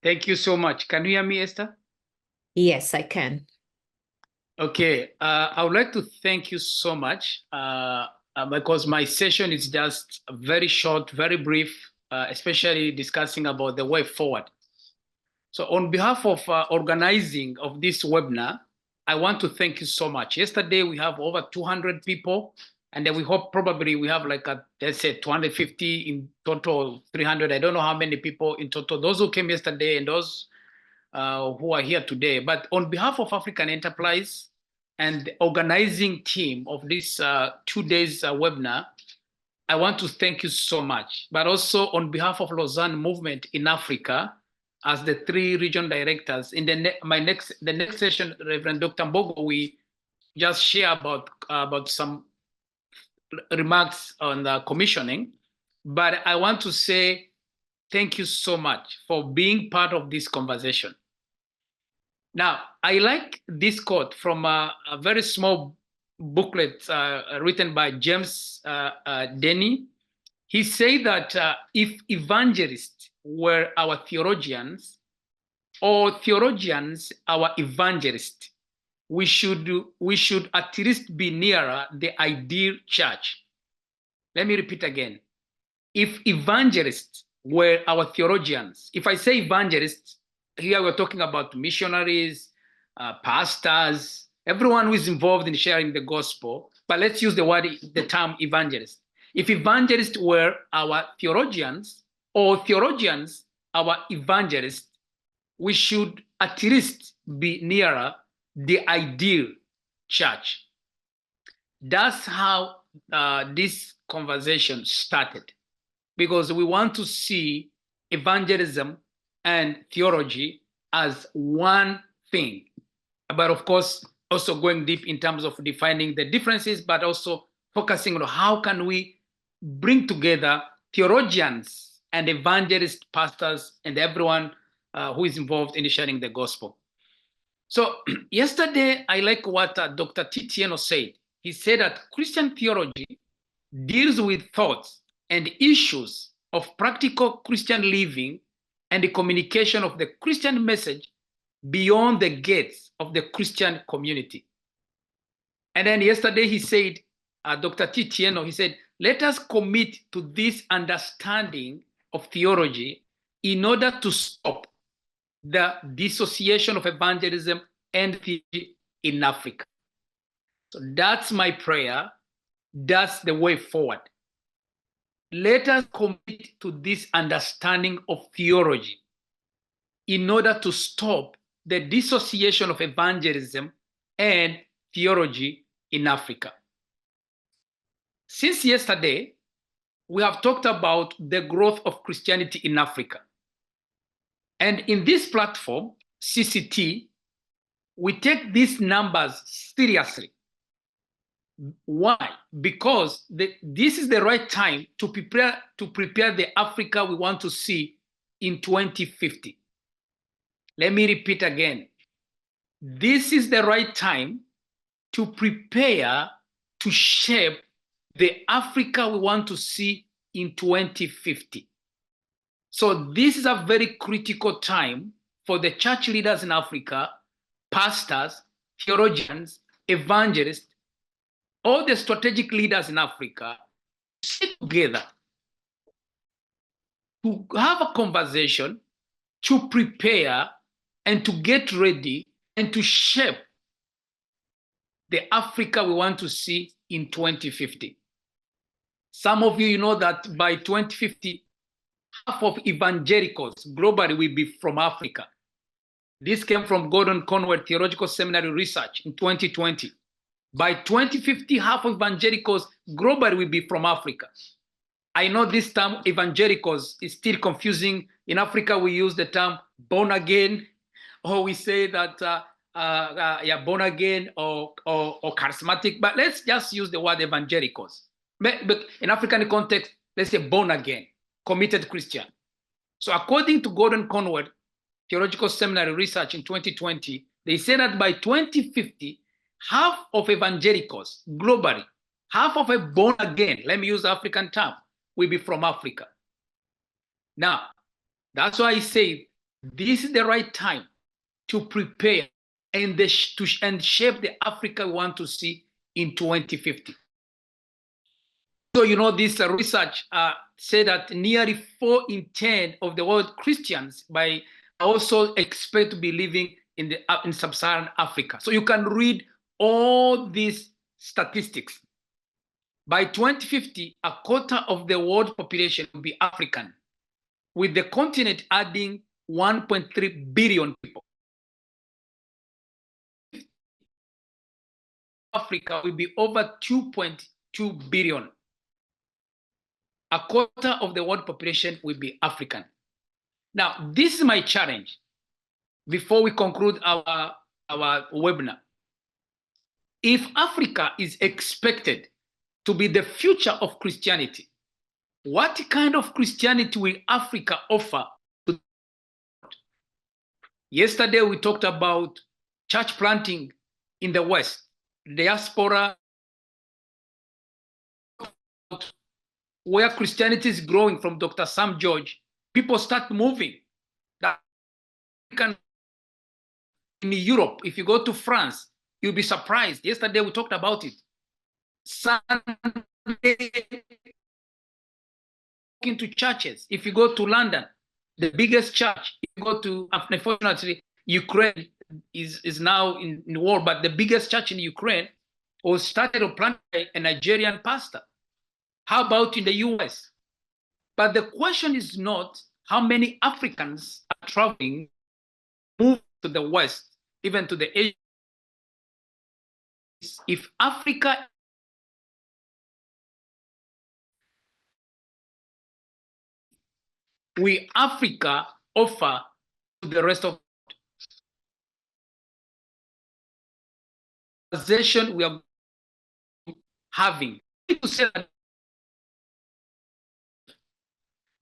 Thank you so much. Can you hear me, Esther? Yes, I can. Okay. I would like to thank you so much because my session is just very short, very brief, especially discussing about the way forward. So on behalf of organizing of this webinar, I want to thank you so much. Yesterday, we have over 200 people, and then we hope probably we have like, let's say 250 in total, 300. I don't know how many people in total, those who came yesterday and those who are here today. But on behalf of African Enterprise and the organizing team of this 2 days webinar, I want to thank you so much. But also on behalf of Lausanne Movement in Africa, as the 3 region directors, in the next session, Reverend Dr. Mbogo, we just share about some remarks on the commissioning. But I want to say thank you so much for being part of this conversation. Now, I like this quote from a very small booklet written by James Denny. He said that if evangelists were our theologians, or theologians our evangelists, we should at least be nearer the ideal church. Let me repeat again. If evangelists were our theologians, if I say evangelists, here we're talking about missionaries, pastors, everyone who is involved in sharing the gospel, but let's use the term evangelist. If evangelists were our theologians, or theologians our evangelists, we should at least be nearer the ideal church. That's how this conversation started, because we want to see evangelism and theology as one thing. But of course, also going deep in terms of defining the differences, but also focusing on how can we bring together theologians and evangelist pastors and everyone who is involved in sharing the gospel. So yesterday, I like what Dr. CCTEA said. He said that Christian theology deals with thoughts and issues of practical Christian living and the communication of the Christian message beyond the gates of the Christian community. And then yesterday he said, Dr. CCTEA, he said, let us commit to this understanding of theology in order to stop the dissociation of evangelism and theology in Africa. So that's my prayer. That's the way forward. Let us commit to this understanding of theology in order to stop the dissociation of evangelism and theology in Africa. Since yesterday, we have talked about the growth of Christianity in Africa. And in this platform, CCT, we take these numbers seriously. Why? Because this is the right time to prepare the Africa we want to see in 2050. Let me repeat again. This is the right time to prepare to shape the Africa we want to see in 2050. So this is a very critical time for the church leaders in Africa, pastors, theologians, evangelists, all the strategic leaders in Africa to sit together to have a conversation, to prepare and to get ready and to shape the Africa we want to see in 2050. Some of you know that by 2050, half of evangelicals globally will be from Africa. This came from Gordon Conwell Theological Seminary research in 2020. By 2050, half of evangelicals globally will be from Africa. I know this term evangelicals is still confusing. In Africa, we use the term born again, or we say that born again or charismatic, but let's just use the word evangelicals. But in African context, let's say born again, committed Christian. So according to Gordon Conwell Theological Seminary research in 2020, they say that by 2050, half of evangelicals globally, half of a born again, let me use the African term, will be from Africa. Now, that's why I say this is the right time to prepare and shape the Africa we want to see in 2050. So, this research said that nearly 4 in 10 of the world Christians also expect to be living in sub-Saharan Africa. So you can read all these statistics. By 2050, a quarter of the world population will be African, with the continent adding 1.3 billion people. Africa will be over 2.2 billion. A quarter of the world population will be African. Now, this is my challenge before we conclude our webinar. If Africa is expected to be the future of Christianity, what kind of Christianity will Africa offer? Yesterday, we talked about church planting in the West, diaspora, where Christianity is growing from Dr. Sam George. People start moving. In Europe, if you go to France, you'll be surprised. Yesterday, we talked about it. Sunday, into churches. If you go to London, the biggest church, if you go to, unfortunately, Ukraine is now in war, but the biggest church in Ukraine was started or planted by a Nigerian pastor. How about in the US? But the question is not how many Africans are traveling, move to the West, even to the Asia. If Africa Africa offer to the rest of the conversation we are having. To say that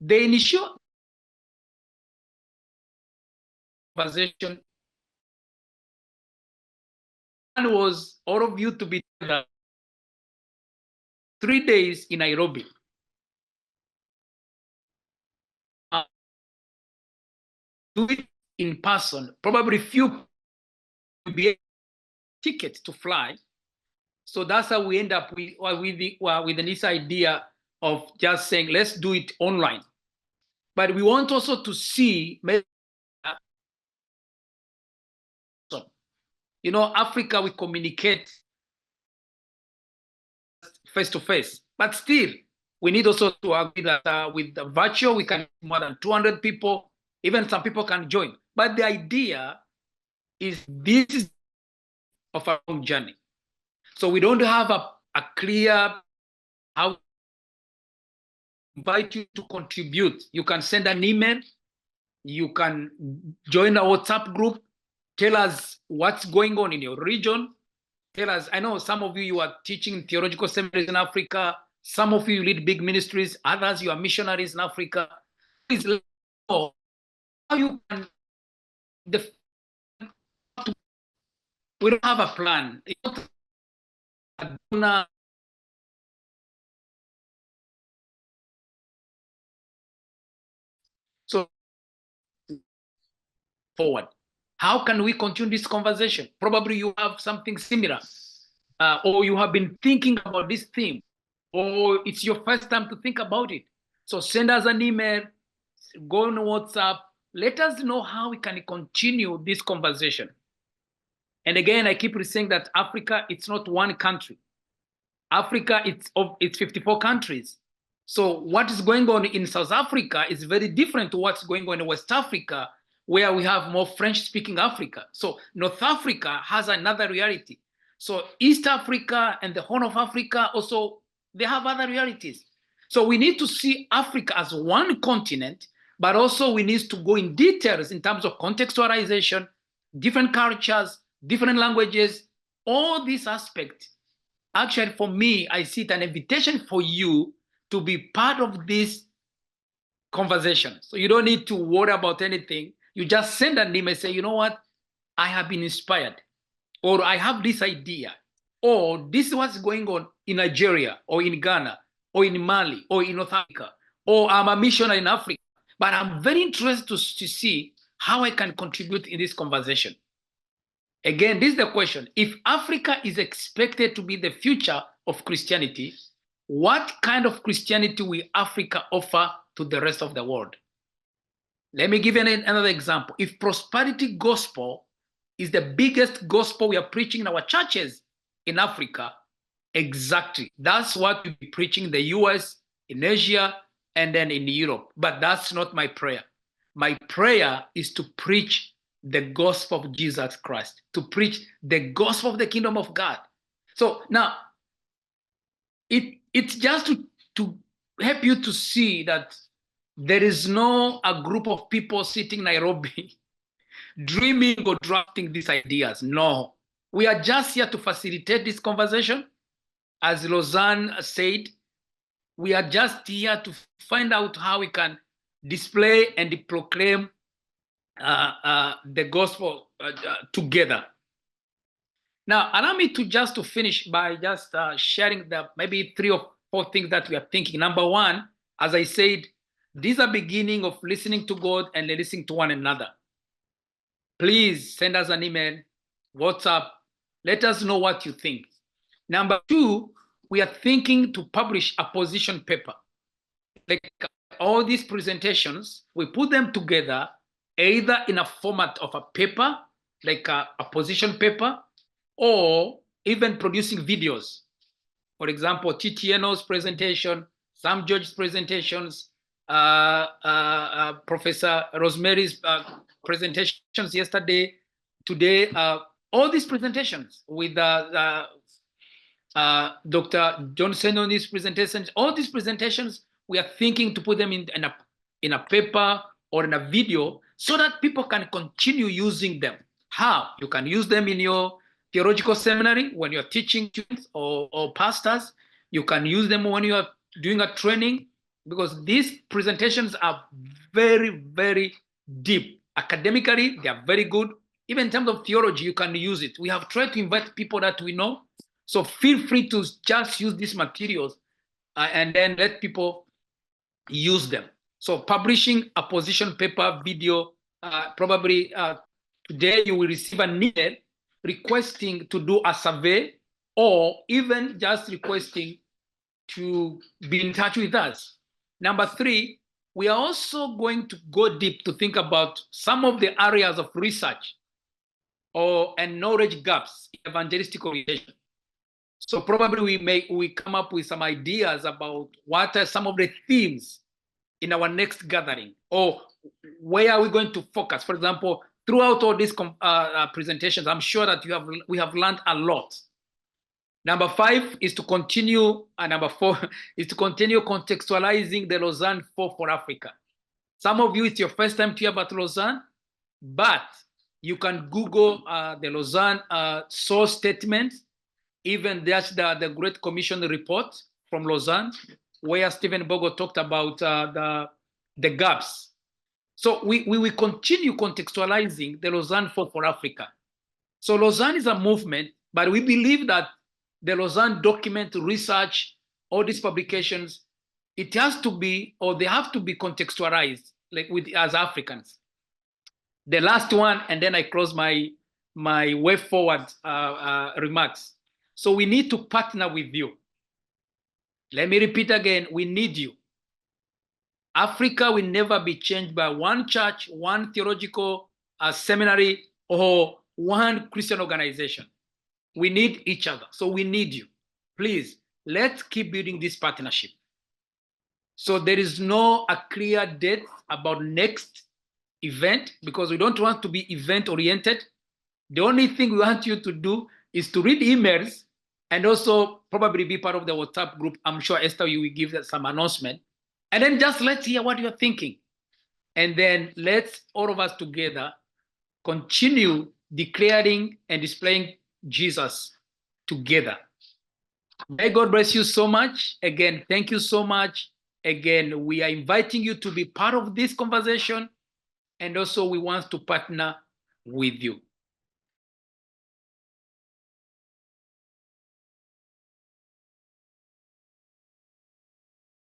the initial conversation was all of you to be 3 days in Nairobi. Do it in person. Probably few will be a ticket to fly. So that's how we end up with this idea of just saying, let's do it online. But we want also to see, Africa, we communicate face to face, but still, we need also to agree that with the virtual, we can more than 200 people, even some people can join. But the idea is this is of a long journey. So we don't have a clear how to invite you to contribute. You can send an email, you can join a WhatsApp group, tell us what's going on in your region. Tell us, I know some of you are teaching theological seminaries in Africa, some of you lead big ministries, others you are missionaries in Africa. Please let us know how you can. We don't have a plan. So forward. How can we continue this conversation? Probably you have something similar, or you have been thinking about this theme, or it's your first time to think about it. So send us an email, go on WhatsApp, let us know how we can continue this conversation. And again, I keep saying that Africa, it's not one country. Africa, it's 54 countries. So what is going on in South Africa is very different to what's going on in West Africa, where we have more French-speaking Africa. So North Africa has another reality. So East Africa and the Horn of Africa also, they have other realities. So we need to see Africa as one continent, but also we need to go in details in terms of contextualization, different cultures, different languages, all these aspects. Actually, for me, I see it an invitation for you to be part of this conversation. So you don't need to worry about anything. You just send an email and say, you know what? I have been inspired, or I have this idea, or this is what's going on in Nigeria, or in Ghana, or in Mali, or in North Africa, or I'm a missionary in Africa. But I'm very interested to see how I can contribute in this conversation. Again, this is the question. If Africa is expected to be the future of Christianity, what kind of Christianity will Africa offer to the rest of the world? Let me give you another example. If prosperity gospel is the biggest gospel we are preaching in our churches in Africa, exactly. That's what we'll be preaching in the US, in Asia, and then in Europe. But that's not my prayer. My prayer is to preach the gospel of Jesus Christ, to preach the gospel of the kingdom of God. So now, it's just to help you to see that there is no a group of people sitting in Nairobi dreaming or drafting these ideas. No, we are just here to facilitate this conversation. As Lausanne said, we are just here to find out how we can display and proclaim the gospel together. Now, allow me to finish by just sharing the maybe 3 or 4 things that we are thinking. Number one, as I said, these are beginning of listening to God and listening to one another. Please send us an email, WhatsApp. Let us know what you think. Number 2, we are thinking to publish a position paper. Like all these presentations, we put them together either in a format of a paper, like a position paper, or even producing videos. For example, Titiano's presentation, Sam George's presentations, Professor Rosemary's presentations yesterday, today, all these presentations with Dr. John Senoni's presentations, all these presentations, we are thinking to put them in a paper or in a video so that people can continue using them. How? You can use them in your theological seminary when you're teaching students or pastors. You can use them when you are doing a training, because these presentations are very, very deep. Academically, they are very good. Even in terms of theology, you can use it. We have tried to invite people that we know. So feel free to just use these materials and then let people use them. So publishing a position paper, video, probably today you will receive an email requesting to do a survey, or even just requesting to be in touch with us. Number 3, we are also going to go deep to think about some of the areas of research and knowledge gaps in evangelistic orientation. So probably we come up with some ideas about what are some of the themes in our next gathering, or where are we going to focus. For example, throughout all these presentations, I'm sure that we have learned a lot. Number 5 is to continue, and number 4 is to continue contextualizing the Lausanne 4 for Africa. Some of you, it's your first time to hear about Lausanne, but you can Google the Lausanne source statement. Even that's the Great Commission report from Lausanne, where Stephen Bogo talked about the gaps. So we will continue contextualizing the Lausanne 4 for Africa. So Lausanne is a movement, but we believe that the Lausanne document, research, all these publications, it has to be, or they have to be contextualized, like as Africans. The last one, and then I close my way forward remarks. So we need to partner with you. Let me repeat again, we need you. Africa will never be changed by one church, one theological seminary, or one Christian organization. We need each other. So we need you. Please, let's keep building this partnership. So there is no a clear date about next event, because we don't want to be event oriented. The only thing we want you to do is to read emails and also probably be part of the WhatsApp group. I'm sure Esther, you will give some announcement. And then just let's hear what you're thinking. And then let's all of us together continue declaring and displaying Jesus together. May God bless you so much. Again, thank you so much. Again, we are inviting you to be part of this conversation. And also we want to partner with you.